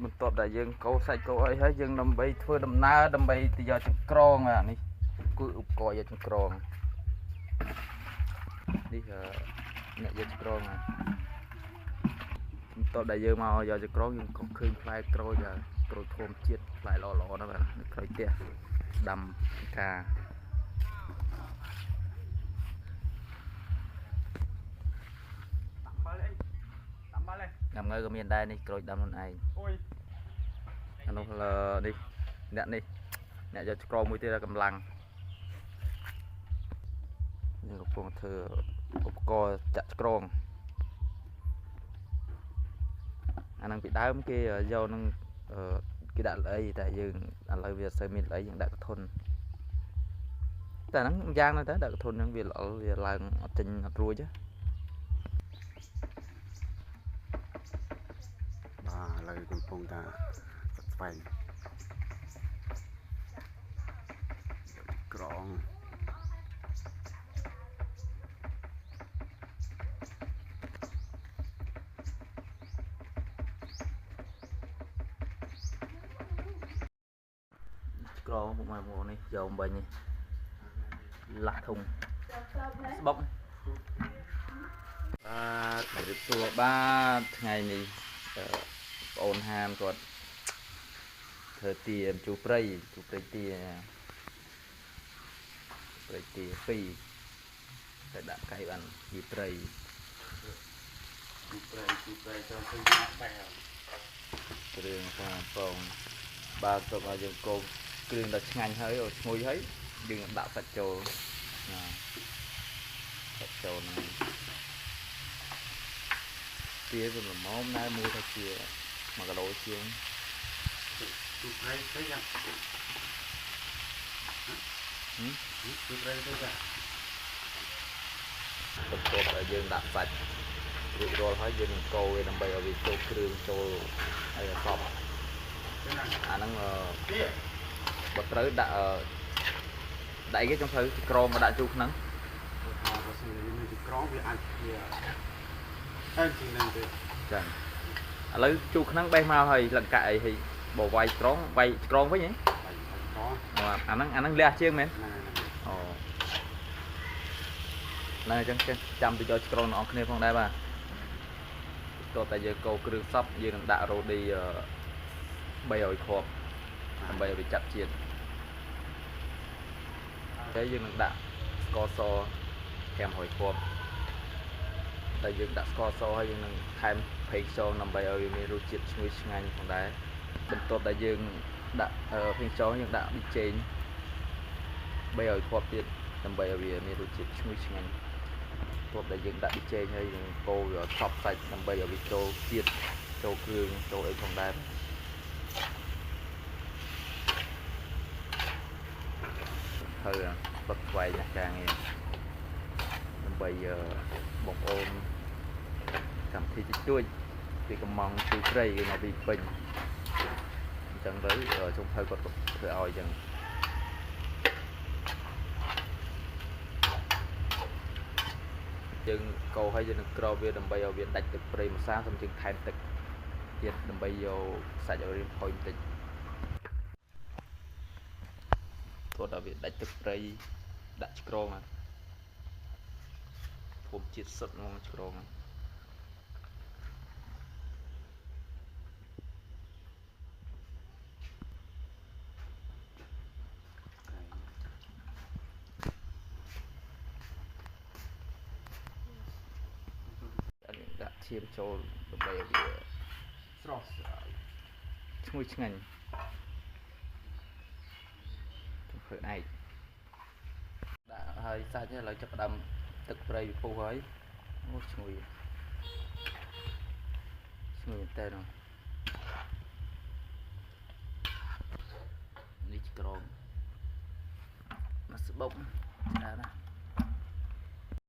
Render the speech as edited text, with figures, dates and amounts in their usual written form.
បន្ទាប់តែយើងកោសាច់កោអីហើយយើងដើម្បីធ្វើដំណើរដើម្បីទៅយកចង្ក្រងនេះគឺឧបករណ៍យកចង្ក្រងនេះអ្នកយកចង្ក្រងបន្ទាប់ដែលយើងមកយកចង្ក្រងយើងក៏ឃើញផ្លែក្រូចក្រូចធម្មជាតិផ្លែល្អៗហ្នឹងបាទក្រូចផ្ទះដាំការដាំងើក៏មានដែរនេះក្រូចដាំខ្លួនឯងអានោះនេះអ្នកយកឆ្ក្រងមួយទៀតកម្លាំងយើងកំពុងធ្វើឧបករណ៍ចាក់ឆ្ក្រងអានឹងពីដើមគេយកនឹងគេដាក់ល្អីតែយើងឥឡូវវាសូវមានល្អីយើងដាក់កធុនតែហ្នឹងយ៉ាងណាទៅដាក់កធុនហ្នឹងវាល្អវាឡើងអត់ចេញអត់រួចបាទឥឡូវកំពុងតែស្វែងក្រងក្រងពុកម៉ែបងប្អូននេះយកអំបញ្ញនេះលាស់ធុងស្បុកបាទជម្រាបសួរបាទថ្ងៃនេះបងអូនហាមគាត់ធ្វើទាជូរព្រៃទា2ទៅដាក់កៃបានជាព្រៃចូលឃើញណាស់បែបគ្រឿងផងបាទទៅឲ្យយើងកូរគ្រឿងដល់ឆ្ងាញ់ហើយឈ្ងុយហើយយើងដាក់សាច់ចូលសាច់ចូលហ្នឹងទាវាល្មមដែរមួយថាជា1គីឡូជាងទូប្រៃទៅចាទូប្រៃទៅចាបន្ទាប់តែយើងដាក់សាច់រួចរាល់ហើយយើងនឹងកូរវាដើម្បីឲ្យវាចូលគ្រឿងចូលឲ្យសព្វអាហ្នឹងបើត្រូវដាក់អីគេចង់ត្រូវក្រមមកដាក់ជូរក្នុងបើសិនជាមានក្រងវាអាចជាជាងហ្នឹងទេចាឥឡូវជូរក្នុងបេះមកហើយលង្កាក់អីហើយបើវាយក្រងវិញហ៎អាហ្នឹងលះជាងមែនអូហ្នឹងអញ្ចឹងចាំទៅយកក្រងអ្នកគ្នាផងដែរបាទតោះតែយើងកូរគ្រឿងសពយើងនឹងដាក់រ៉ូឌី300 គ្រាប់ដើម្បីឲ្យវាចាប់ជាតិហើយយើងនឹងដាក់ស្ករស500 គ្រាប់តែយើងដាក់ស្ករសហើយយើងនឹងថែមប្រេងខ្យងដើម្បីឲ្យវាមានរសជាតិឈ្ងុយឆ្ងាញ់ផងដែរបន្ទាប់តែយើងដាក់ប្រេងខ្យងយើងដាក់ប៊ីចេង300 គ្រាប់ទៀតដើម្បីឲ្យវាមានរសជាតិឈ្ងុយឆ្ងាញ់បន្ទាប់តែយើងដាក់ប៊ីចេងហើយយើងកូរវាថប់សាច់ដើម្បីឲ្យវាចូលជាតិចូលគ្រឿងចូលអីផងដែរហើយបិទស្វែងណាស់ការងារដើម្បីបងប្អូនកម្មវិធីជួយពីកំងទូព្រៃគេមកពីពេញអញ្ចឹងទៅចុងភៅគាត់ធ្វើឲ្យអញ្ចឹងយើងកូរហើយយើងនឹងក្របវាដើម្បីឲ្យវាដាច់ទឹកប្រេងម្សៅសម្រាប់យើងថែមទឹកទៀតដើម្បីយកសាច់ឲ្យរៀងផុយបន្តិចគាត់ឲ្យវាដាច់ទឹកប្រៃដាក់ឆ្ក្រងធម្មជាតិសុទ្ធហ្មងឆ្ក្រងដាក់ឈាមចូលដើម្បីឲ្យវាស្រស់ស្រាយឈ្ងុយឆ្ងាញ់ធ្វើឯកដាក់ហើយសាច់ឥឡូវចាប់ផ្ដើមទឹកប្រៃវាពុះហើយអូឈ្ងុយមែនតើនេះក្រងមកស្បុកស្អាតណាស់